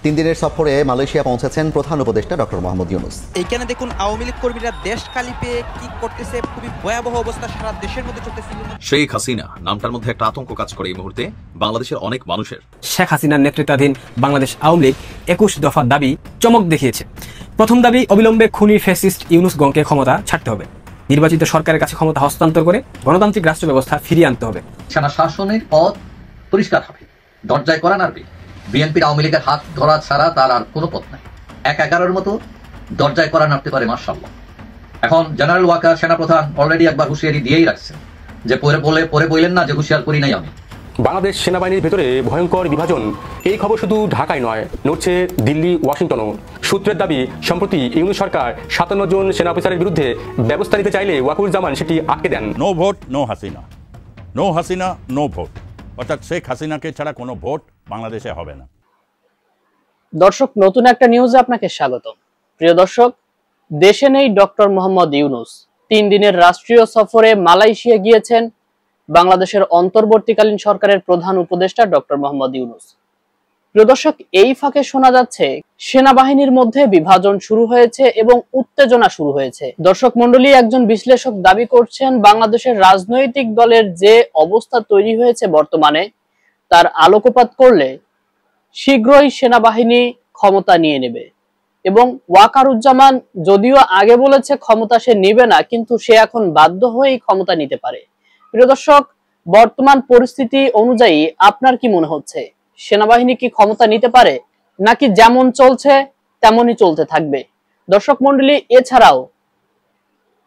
3 দিনের সফরে মালয়েশিয়া পৌঁছেছেন প্রধান উপদেষ্টা ডক্টর মোহাম্মদ ইউনূস। এইখানে দেখুন আওয়ামী লীগ কর্মীরা দেশ খালি পেয়ে কি করতেছে, খুবই ভয়াবহ অবস্থা সারা দেশের মধ্যে চলতেছে। শেখ হাসিনা নামটার মধ্যে একটা আতঙ্ক কাজ করে এই মুহূর্তে বাংলাদেশের অনেক মানুষের। শেখ হাসিনার নেতৃত্বাধীন বাংলাদেশ আওয়ামী লীগ 21 দফা দাবি চমক দেখিয়েছে। প্রথম দাবি, অবিলম্বে খুনি ফ্যাসিস্ট ইউনূস গংকে ক্ষমতা ছাড়তে হবে। নির্বাচিত সরকারের কাছে ক্ষমতা হস্তান্তর করে গণতান্ত্রিক রাষ্ট্র ব্যবস্থা ফিরিয়ে আনতে হবে। সেনা শাসনের পথ পরিষ্কার হবে, দরজায় করা নাড়বে। বিএনপির আওয়ামী লীগের হাত ধরা ছাড়া তার আর কোনো পথ নাই। 1-11 মতো দরজায় করা নাড়তে পারে মাশাআল্লাহ। এখন জেনারেল ওয়াকার সেনাপ্রধান অলরেডি একবার হুঁশিয়ারি দিয়েই রাখছেন যে পরে বললেন না যে হুঁশিয়ার করি নাই আমি। বাংলাদেশ সেনাবাহিনীর ভেতরে ভয়ঙ্কর বিভাজন, এই খবর শুধু ঢাকায় নয়, নড়ছে দিল্লি, ওয়াশিংটনও। সূত্রের দাবি, সম্প্রতি ইউনূস সরকার 57 জন সেনা অফিসারের বিরুদ্ধে ব্যবস্থা নিতে চাইলে ওয়াকুরুজ্জামান সেটি আটকে দেন। No vote no Hasina, no Hasina no vote, অর্থাৎ শেখ হাসিনাকে ছাড়া কোনো ভোট বাংলাদেশে হবে না। দর্শক, নতুন একটা নিউজে আপনাকে স্বাগত। প্রিয় দর্শক, দেশে নেই ডক্টর মোহাম্মদ ইউনূস। 3 দিনের রাষ্ট্রীয় সফরে মালয়েশিয়া গিয়েছেন বাংলাদেশের অন্তর্বর্তীকালীন সরকারের প্রধান উপদেষ্টা ডক্টর মোহাম্মদ ইউনূস। প্রিয় দর্শক, এই ফাঁকে শোনা যাচ্ছে সেনাবাহিনীর মধ্যে বিভাজন শুরু হয়েছে এবং উত্তেজনা শুরু হয়েছে। দর্শক মণ্ডলী, একজন বিশ্লেষক দাবি করছেন বাংলাদেশের রাজনৈতিক দলের যে অবস্থা তৈরি হয়েছে বর্তমানে, তার আলোকপাত করলে শীঘ্রই সেনাবাহিনী ক্ষমতা নিয়ে নেবে। এবং ওয়াকারুজ্জামান যদিও আগে বলেছে ক্ষমতা সে নিবে না, কিন্তু সে এখন বাধ্য হয়েই ক্ষমতা নিতে পারে। প্রিয় দর্শক, বর্তমান পরিস্থিতি অনুযায়ী আপনার কি মনে হচ্ছে, সেনাবাহিনী কি ক্ষমতা নিতে পারে, নাকি যেমন চলছে তেমনই চলতে থাকবে? দর্শক মন্ডলী, এছাড়াও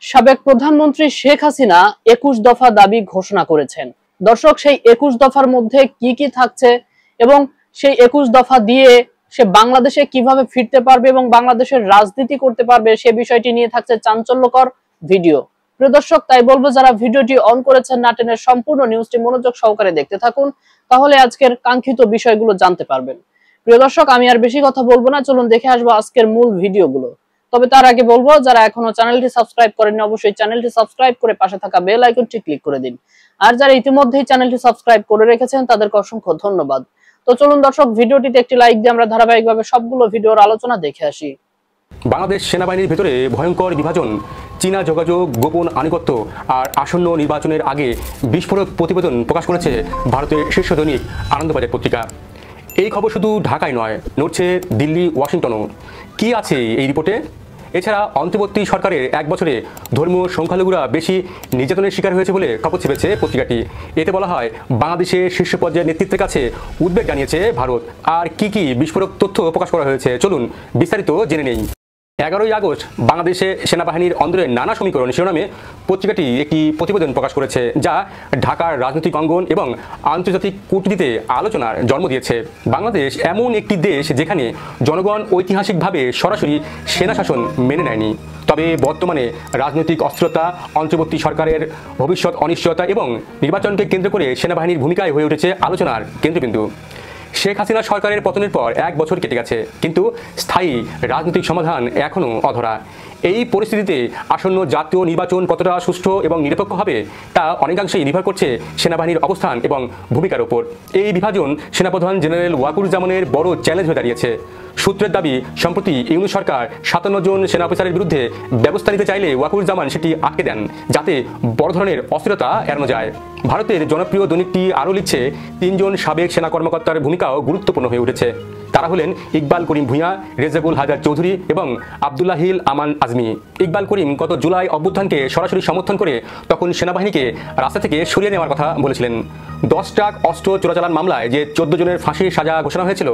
সাবেক প্রধানমন্ত্রী শেখ হাসিনা 21 দফা দাবি ঘোষণা করেছেন। দর্শক, সেই 21 দফার মধ্যে কি কি থাকছে এবং সেই 21 দফা দিয়ে সে বাংলাদেশে কিভাবে ফিরতে পারবে এবং বাংলাদেশের রাজনীতি করতে পারবে, সে বিষয়টি নিয়ে থাকছে চাঞ্চল্যকর ভিডিও। প্রিয় দর্শক, তাই বলবো যারা ভিডিওটি অন করেছেন না টেনে সম্পূর্ণ নিউজটি মনোযোগ সহকারে দেখতে থাকুন, তাহলে আজকের কাঙ্ক্ষিত বিষয়গুলো জানতে পারবেন। প্রিয় দর্শক, আমি আর বেশি কথা বলবো না, চলুন দেখে আসবো আজকের মূল ভিডিওগুলো। তবে তার আগে বলবো, যারা এখনো চ্যানেলটি সাবস্ক্রাইব করেননি অবশ্যই চ্যানেলটি সাবস্ক্রাইব করে পাশে থাকা বেল আইকনটি ক্লিক করে দিন। আর যারা ইতিমধ্যেই চ্যানেলটি সাবস্ক্রাইব করে রেখেছেন তাদেরকে অসংখ্য ধন্যবাদ। তো চলুন দর্শক, ভিডিওটিতে একটি লাইক দিয়ে আমরা ধারাবাহিকভাবে সবগুলো ভিডিওর আলোচনা দেখে আসি। বাংলাদেশ সেনাবাহিনীর ভেতরে ভয়ঙ্কর বিভাজন, চীনা যোগাযোগ, গোপন আনুগত্য আর আসন্ন নির্বাচনের আগে বিস্ফোরক প্রতিবেদন প্রকাশ করেছে ভারতের শীর্ষ দৈনিক আনন্দবাজার পত্রিকা। এই খবর শুধু ঢাকায় নয়, নড়ছে দিল্লি, ওয়াশিংটনও। কি আছে এই রিপোর্টে? এছাড়া অন্তর্বর্তী সরকারের 1 বছরে ধর্মীয় সংখ্যালঘুরা বেশি নির্যাতনের শিকার হয়েছে বলে খবর ছেপেছে পত্রিকাটি। এতে বলা হয়, বাংলাদেশের শীর্ষ পর্যায়ের নেতৃত্বের কাছে উদ্বেগ জানিয়েছে ভারত। আর কি কি বিস্ফোরক তথ্য প্রকাশ করা হয়েছে, চলুন বিস্তারিত জেনে নেই। 11ই আগস্ট বাংলাদেশে সেনাবাহিনীর অন্দরের নানা সমীকরণ শিরোনামে পত্রিকাটি একটি প্রতিবেদন প্রকাশ করেছে, যা ঢাকার রাজনৈতিক অঙ্গন এবং আন্তর্জাতিক কূটনীতিতে আলোচনার জন্ম দিয়েছে। বাংলাদেশ এমন একটি দেশ যেখানে জনগণ ঐতিহাসিকভাবে সরাসরি সেনা শাসন মেনে নেয়নি। তবে বর্তমানে রাজনৈতিক অস্থিরতা, অন্তর্বর্তী সরকারের ভবিষ্যৎ অনিশ্চয়তা এবং নির্বাচনকে কেন্দ্র করে সেনাবাহিনীর ভূমিকায় হয়ে উঠেছে আলোচনার কেন্দ্রবিন্দু। শেখ হাসিনা সরকারের পতনের পর 1 বছর কেটে গেছে, কিন্তু স্থায়ী রাজনৈতিক সমাধান এখনও অধরা। এই পরিস্থিতিতে আসন্ন জাতীয় নির্বাচন কতটা সুষ্ঠু এবং নিরপেক্ষ হবে তা অনেকাংশেই নির্ভর করছে সেনাবাহিনীর অবস্থান এবং ভূমিকার ওপর। এই বিভাজন সেনাপ্রধান জেনারেল ওয়াকুরুজ্জামানের বড় চ্যালেঞ্জ হয়ে দাঁড়িয়েছে। সূত্রের দাবি, সম্প্রতি ইউনূস সরকার 57 জন সেনা অফিসারের বিরুদ্ধে ব্যবস্থা নিতে চাইলে ওয়াকুরুজ্জামান সেটি আটকে দেন, যাতে বড় ধরনের অস্থিরতা এড়ানো যায়। ভারতের জনপ্রিয় দৈনিকটি আরও লিখছে, 3 জন সাবেক সেনা কর্মকর্তার ভূমিকাও গুরুত্বপূর্ণ হয়ে উঠেছে। তারা হলেন ইকবাল করিম ভূঁইয়া, রেজাকুল হায়দার চৌধুরী এবং আবদুল্লাহ হিল আমান আজমি। ইকবাল করিম গত জুলাই অভ্যুত্থানকে সরাসরি সমর্থন করে তখন সেনাবাহিনীকে রাস্তা থেকে সরিয়ে নেওয়ার কথা বলেছিলেন। 10 ট্রাক অস্ত্র চোরাচালান মামলায় যে 14 জনের ফাঁসির সাজা ঘোষণা হয়েছিল,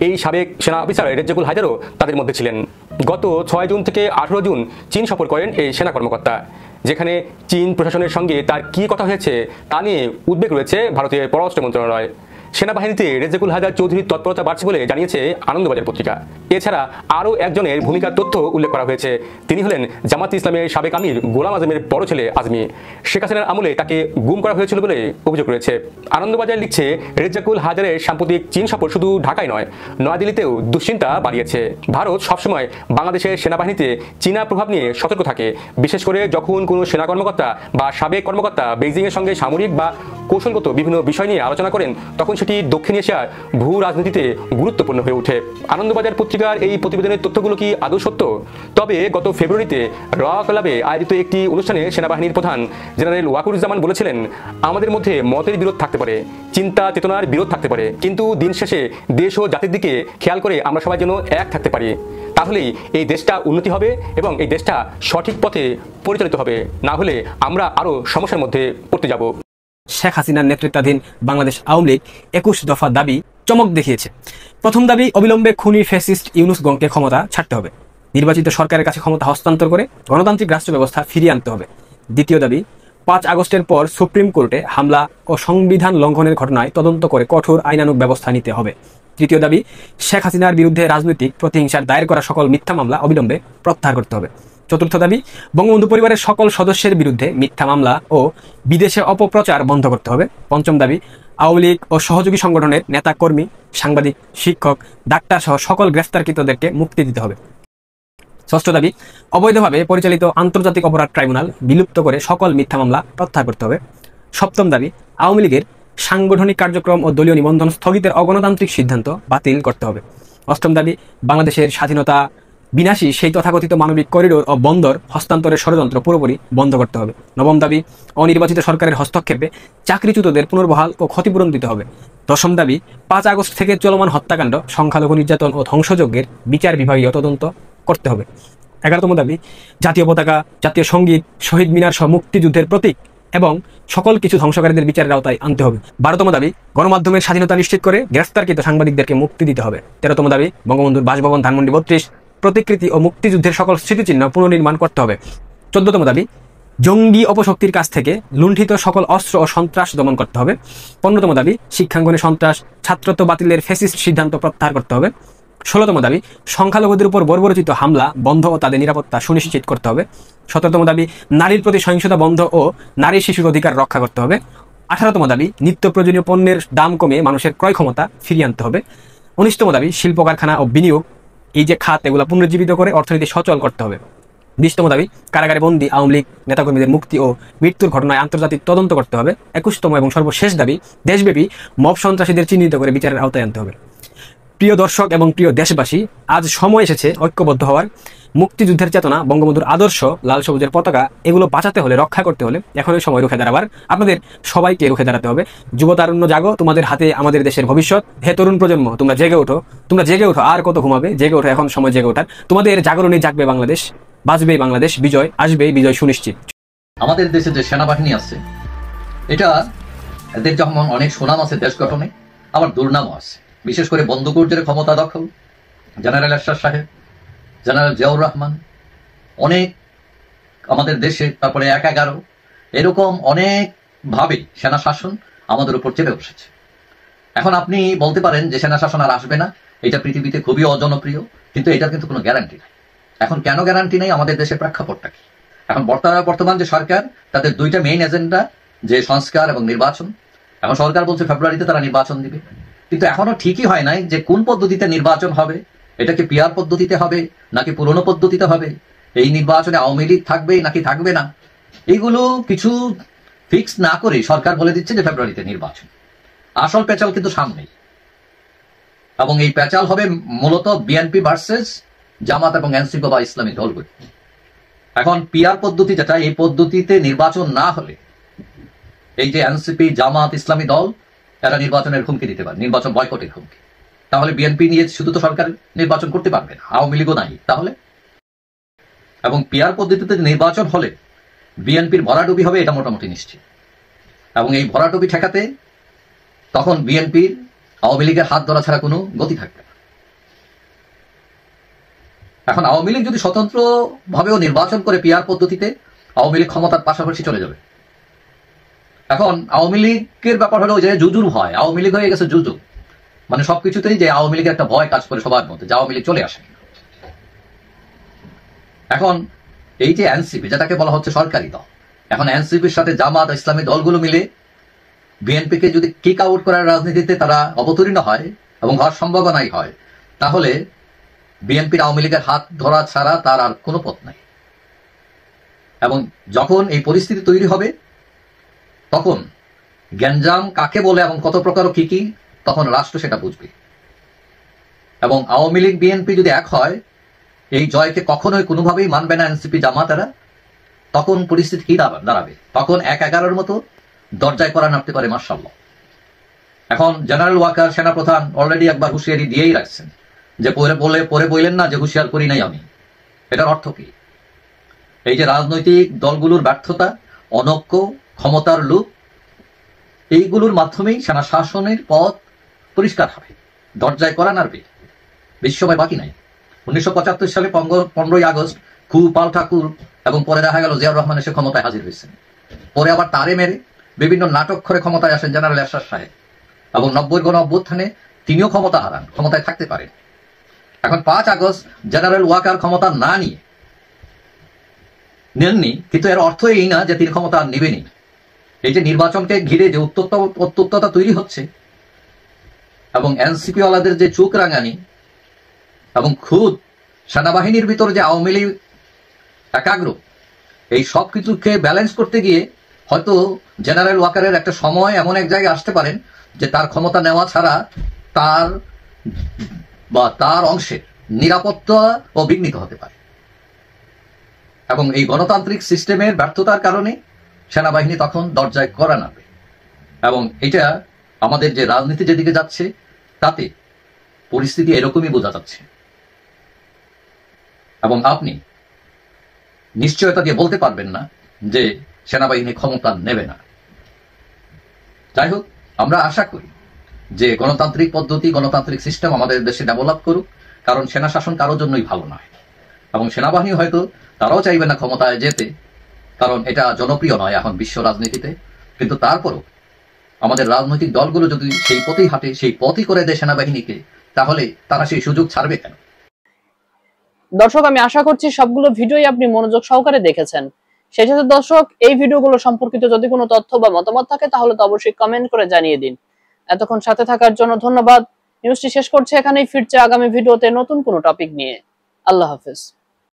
এই সাবেক সেনা অফিসার রেজাকুল হায়দারও তাদের মধ্যে ছিলেন। গত 6 জুন থেকে 18 জুন চীন সফর করেন এই সেনা কর্মকর্তা, যেখানে চীন প্রশাসনের সঙ্গে তার কী কথা হয়েছে তা নিয়ে উদ্বেগ রয়েছে ভারতের পররাষ্ট্র মন্ত্রণালয়। সেনাবাহিনীতে রেজাকুল হায়দার চৌধুরীর তৎপরতা বাড়ছে বলে জানিয়েছে আনন্দবাজার পত্রিকা। এছাড়া আরও একজনের ভূমিকার তথ্য উল্লেখ করা হয়েছে। তিনি হলেন জামাত ইসলামের সাবেক আমির গোলাম আজমের বড় ছেলে আজমি। শেখ হাসিনার আমলে তাকে গুম করা হয়েছিল বলে অভিযোগ রয়েছে। আনন্দবাজার লিখছে, রেজাকুল হায়দারের সাম্প্রতিক চীন সফর শুধু ঢাকায় নয়, নয়াদিল্লিতেও দুশ্চিন্তা বাড়িয়েছে। ভারত সবসময় বাংলাদেশের সেনাবাহিনীতে চীনা প্রভাব নিয়ে সতর্ক থাকে, বিশেষ করে যখন কোনো সেনা কর্মকর্তা বা সাবেক কর্মকর্তা বেইজিংয়ের সঙ্গে সামরিক বা কৌশলগত বিভিন্ন বিষয় নিয়ে আলোচনা করেন, তখন বিষয়টি দক্ষিণ এশিয়ার ভূ রাজনীতিতে গুরুত্বপূর্ণ হয়ে ওঠে। আনন্দবাজার পত্রিকার এই প্রতিবেদনের তথ্যগুলো কি আদৌ সত্য? তবে গত ফেব্রুয়ারিতে র ক্লাবে আয়োজিত একটি অনুষ্ঠানে সেনাবাহিনীর প্রধান জেনারেল ওয়াকুরুজ্জামান বলেছিলেন, আমাদের মধ্যে মতের বিরোধ থাকতে পারে, চিন্তা চেতনার বিরোধ থাকতে পারে, কিন্তু দিন শেষে দেশ ও জাতির দিকে খেয়াল করে আমরা সবাই যেন এক থাকতে পারি, তাহলেই এই দেশটা উন্নতি হবে এবং এই দেশটা সঠিক পথে পরিচালিত হবে, না হলে আমরা আরও সমস্যার মধ্যে পড়তে যাব। শেখ হাসিনার নেতৃত্বাধীন বাংলাদেশ আওয়ামী লীগ 21 দফা দাবি চমক দেখিয়েছে। প্রথম দাবি, অবিলম্বে খুনি ফ্যাসিস্ট ইউনূস গংকে ক্ষমতা ছাড়তে হবে, নির্বাচিত সরকারের কাছে ক্ষমতা হস্তান্তর করে গণতান্ত্রিক রাষ্ট্র ব্যবস্থা ফিরিয়ে আনতে হবে। দ্বিতীয় দাবি, 5 আগস্টের পর সুপ্রিম কোর্টে হামলা ও সংবিধান লঙ্ঘনের ঘটনায় তদন্ত করে কঠোর আইনানুগ ব্যবস্থা নিতে হবে। তৃতীয় দাবি, শেখ হাসিনার বিরুদ্ধে রাজনৈতিক প্রতিহিংসার দায়ের করা সকল মিথ্যা মামলা অবিলম্বে প্রত্যাহার করতে হবে। চতুর্থ দাবি, বঙ্গবন্ধু পরিবারের সকল সদস্যের বিরুদ্ধে মিথ্যা মামলা ও বিদেশে অপপ্রচার বন্ধ করতে হবে। পঞ্চম দাবি, আওয়ামী লীগ ও সহযোগী সংগঠনের নেতা কর্মী, সাংবাদিক, শিক্ষক, ডাক্তার সহ সকল গ্রেফতারকৃতদেরকে মুক্তি দিতে হবে। ষষ্ঠ দাবি, অবৈধভাবে পরিচালিত আন্তর্জাতিক অপরাধ ট্রাইব্যুনাল বিলুপ্ত করে সকল মিথ্যা মামলা প্রত্যাহার করতে হবে। সপ্তম দাবি, আওয়ামী লীগের সাংগঠনিক কার্যক্রম ও দলীয় নিবন্ধন স্থগিতের অগণতান্ত্রিক সিদ্ধান্ত বাতিল করতে হবে। অষ্টম দাবি, বাংলাদেশের স্বাধীনতা বিনাশী সেই তথাকথিত মানবিক করিডোর ও বন্দর হস্তান্তরের ষড়যন্ত্র পুরোপুরি বন্ধ করতে হবে। নবম দাবি, অনির্বাচিত সরকারের হস্তক্ষেপে চাকরিচ্যুতদের পুনর্বহাল ও ক্ষতিপূরণ দিতে হবে। দশম দাবি, 5 আগস্ট থেকে চলমান হত্যাকাণ্ড, সংখ্যালঘু নির্যাতন ও ধ্বংসযজ্ঞের বিচার বিভাগীয় তদন্ত করতে হবে। 11তম দাবি, জাতীয় পতাকা, জাতীয় সঙ্গীত, শহীদ মিনার সহ মুক্তিযুদ্ধের প্রতীক এবং সকল কিছু ধ্বংসকারীদের বিচারের আওতায় আনতে হবে। 12তম দাবি, গণমাধ্যমের স্বাধীনতা নিশ্চিত করে গ্রেফতারকৃত সাংবাদিকদেরকে মুক্তি দিতে হবে। 13তম দাবি, বঙ্গবন্ধুর বাসভবন ধানমন্ডি 32 প্রতিকৃতি ও মুক্তিযুদ্ধের সকল স্মৃতিচিহ্ন পুনর্নির্মাণ করতে হবে। 14তম দাবি, জঙ্গি অপশক্তির কাছ থেকে লুণ্ঠিত সকল অস্ত্র ও সন্ত্রাস দমন করতে হবে। 15তম দাবি, শিক্ষাঙ্গনে সন্ত্রাস, ছাত্রত্ব বাতিলের ফ্যাসিস্ট সিদ্ধান্ত প্রত্যাহার করতে হবে। 16তম দাবি, সংখ্যালঘুদের উপর বর্বরচিত হামলা বন্ধ ও তাদের নিরাপত্তা সুনিশ্চিত করতে হবে। 17তম দাবি, নারীর প্রতি সহিংসতা বন্ধ ও নারী শিশুর অধিকার রক্ষা করতে হবে। 18তম দাবি, নিত্য প্রয়োজনীয় পণ্যের দাম কমে মানুষের ক্রয় ক্ষমতা ফিরিয়ে আনতে হবে। 19তম দাবি, শিল্প কারখানা ও বিনিয়োগ, এই যে খাত, এগুলো পুনরুজ্জীবিত করে অর্থনীতি সচল করতে হবে। 20তম দাবি, কারাগারে বন্দী আওয়ামী লীগ নেতাকর্মীদের মুক্তি ও মৃত্যুর ঘটনায় আন্তর্জাতিক তদন্ত করতে হবে। 21তম এবং সর্বশেষ দাবি, দেশব্যাপী মব সন্ত্রাসীদের চিহ্নিত করে বিচারের আওতায় আনতে হবে। প্রিয় দর্শক এবং প্রিয় দেশবাসী, আজ সময় এসেছে ঐক্যবদ্ধ হওয়ার। মুক্তিযুদ্ধের চেতনা, বঙ্গবন্ধুর আদর্শ, লাল সবুজের পতাকা, এগুলো বাঁচাতে হলে, রক্ষা করতে হলে এখনই সময় রুখে দাঁড়াবার। আপনাদের সবাইকে রুখে দাঁড়াতে হবে। যুবতারুণ্য জাগো, তোমাদের হাতে আমাদের দেশের ভবিষ্যৎ। হে তরুণ প্রজন্ম, তোমরা জেগে ওঠো, তোমরা জেগে ওঠো, আর কত ঘুমাবে? জেগে ওঠো, এখন সময় জেগে ওঠার। তোমাদের জাগরণে জাগবে বাংলাদেশ, বাঁচবেই বাংলাদেশ, বিজয় আসবেই, বিজয় সুনিশ্চিত। আমাদের দেশে যে সেনাবাহিনী আছে, এটা এদের যেমন অনেক সুনাম আছে দেশ গঠনে, আবার দুর্নামও আছে। বিশেষ করে বন্দুকযুদ্ধের ক্ষমতা দখল জেনারেল এরশাদ সাহেব, জেনারেল জিয়াউর রহমান, অনেক আমাদের দেশে, তারপরে 1-11, এরকম অনেক ভাবে সেনা শাসন আমাদের উপর চেপে বসেছে। এখন আপনি বলতে পারেন যে সেনা শাসন আর আসবে না, এটা পৃথিবীতে খুবই অজনপ্রিয়, কিন্তু এটার কিন্তু কোনো গ্যারান্টি নেই। এখন কেন গ্যারান্টি নেই? আমাদের দেশের প্রেক্ষাপটটা কি? এখন বর্তমান যে সরকার, তাদের 2টা মেইন এজেন্ডা, যে সংস্কার এবং নির্বাচন। এখন সরকার বলছে ফেব্রুয়ারিতে তারা নির্বাচন দিবে, কিন্তু এখনো ঠিকই হয় নাই যে কোন পদ্ধতিতে নির্বাচন হবে। এটা কি পিআর পদ্ধতিতে হবে নাকি পুরনো পদ্ধতিতে হবে? এই নির্বাচনে আওয়ামী লীগ থাকবে নাকি থাকবে না, এইগুলো কিছু ফিক্স না করে সরকার বলে দিচ্ছে যে ফেব্রুয়ারিতে নির্বাচন। আসল পেঁচাল কিন্তু সামনেই, এবং এই পেঁচাল হবে মূলত বিএনপি ভার্সেস জামাত এবং এনসিপি বা ইসলামী দলগুলো। এখন পিআর পদ্ধতি যেটা, এই পদ্ধতিতে নির্বাচন না হলে এই যে এনসিপি, জামাত, ইসলামী দল, এরা নির্বাচনের হুমকি দিতে পারে, নির্বাচন বয়কটের হুমকি। তাহলে বিএনপি নিয়ে শুধু তো সরকার নির্বাচন করতে পারবে না, আওয়ামী লীগও নাই তাহলে। এবং পিআর পদ্ধতিতে নির্বাচন হলে বিএনপির ভরাডুবি হবে, এটা মোটামুটি নিশ্চিত। এবং এই ভরাডুবি ঠেকাতে তখন বিএনপির আওয়ামী লীগের হাত ধরা ছাড়া কোনো গতি থাকবে না। এখন আওয়ামী লীগ যদি স্বতন্ত্র ভাবেও নির্বাচন করে পিআর পদ্ধতিতে, আওয়ামী লীগ ক্ষমতার পাশাপাশি চলে যাবে। এখন আওয়ামী লীগের ব্যাপার হলো যে জুজুর ভয়, আওয়ামী লীগ হয়ে গেছে জুজু, মানে সবকিছুতেই যে আওয়ামী লীগের একটা ভয় কাজ করে সবার মধ্যে, যে আওয়ামী লীগ চলে আসে। এখন এই যে এনসিপি, যেটাকে বলা হচ্ছে সরকারি দল, এখন এনসিপির সাথে জামাত, ইসলামী দলগুলো মিলে বিএনপিকে যদি কিক আউট করার রাজনীতিতে তারা অবতীর্ণ হয় এবং হওয়ার সম্ভাবনাই হয়, তাহলে বিএনপির আওয়ামী লীগের হাত ধরা ছাড়া তার আর কোনো পথ নাই। এবং যখন এই পরিস্থিতি তৈরি হবে, তখন গ্যাঞ্জাম কাকে বলে এবং কত প্রকার কি কি তখন রাষ্ট্র সেটা বুঝবে। এবং আওয়ামী লীগ বিএনপি যদি এক হয়, এই জয়কে কখনোই কোনোভাবেই মানবে না এনসিপি জামাতারা, তখন পরিস্থিতি কি দাঁড়াবে? তখন 1-11 মতো দরজায় করা নামতে পারে মাশাআল্লাহ। এখন জেনারেল ওয়াকার সেনাপ্রধান অলরেডি একবার হুঁশিয়ারি দিয়েই রাখছেন যে পরে বললেন না যে হুঁশিয়ার করি নাই আমি। এটার অর্থ কি? এই যে রাজনৈতিক দলগুলোর ব্যর্থতা, অনৈক্য, ক্ষমতার লোভ, এইগুলোর মাধ্যমেই সেনা শাসনের পথ পরিষ্কার হবে, দরজায় করা নাড়বে, বেশি সময় বাকি নাই। 1975 সালে 15ই আগস্ট খুব পাল্টা কুল, এবং পরে দেখা গেল জিয়াউর রহমান এসে ক্ষমতায় হাজির হয়েছেন। পরে আবার তারে মেরে বিভিন্ন নাটক করে ক্ষমতায় আসেন জেনারেল এরশাদ সাহেব, এবং 90-এর গণ অভ্যুত্থানে তিনিও ক্ষমতা হারান, ক্ষমতায় থাকতে পারেন। এখন 5 আগস্ট জেনারেল ওয়াকার ক্ষমতা না নেননি, কিন্তু এর অর্থ এই না যে তিনি ক্ষমতা আর নেবেনি। এই যে নির্বাচনকে ঘিরে যে উত্তপ্ততা তৈরি হচ্ছে, এবং এনসিপি ওয়ালাদের যে চোখ রাঙানি, এবং খুদ সেনাবাহিনীর ভিতর যে আওয়ামী লীগ একাগ্র, এই সব কিছুকে ব্যালেন্স করতে গিয়ে হয়তো জেনারেল ওয়াকারের একটা সময় এমন এক জায়গায় আসতে পারেন যে তার ক্ষমতা নেওয়া ছাড়া তার অংশের নিরাপত্তা ও বিঘ্নিত হতে পারে। এবং এই গণতান্ত্রিক সিস্টেমের ব্যর্থতার কারণে সেনাবাহিনী তখন দরজায় কড়া নাড়বে। এবং এটা আমাদের যে রাজনীতি যেদিকে যাচ্ছে, তাতে পরিস্থিতি এরকমই বোঝা যাচ্ছে। এবং আপনি নিশ্চয়তা দিয়ে বলতে পারবেন না যে সেনাবাহিনী ক্ষমতা নেবে না। যাই হোক, আমরা আশা করি যে গণতান্ত্রিক পদ্ধতি, গণতান্ত্রিক সিস্টেম আমাদের দেশে ডেভেলপ করুক, কারণ সেনা শাসন কারোর জন্যই ভালো নয়। এবং সেনাবাহিনী হয়তো তারাও চাইবে না ক্ষমতায় যেতে, কারণ এটা জনপ্রিয় নয় এখন বিশ্ব রাজনীতিতে। কিন্তু তারপরও আমাদের রাজনৈতিক দলগুলো যদি সেই পথেই হাঁটে, সেই পথই করে দেয় সেনাবাহিনীকে, তাহলে তারা সেই সুযোগ ছাড়বে কেন? দর্শক, আমি আশা করছি সবগুলো ভিডিওই আপনি মনোযোগ সহকারে দেখেছেন। সেই সাথে দর্শক, এই ভিডিওগুলো সম্পর্কিত যদি কোনো তথ্য বা মতামত থাকে তাহলে তো অবশ্যই কমেন্ট করে জানিয়ে দিন। এতক্ষণ সাথে থাকার জন্য ধন্যবাদ। নিউজটি শেষ করছি এখানেই, ফিরছে আগামী ভিডিওতে নতুন কোনো টপিক নিয়ে। আল্লাহ হাফেজ।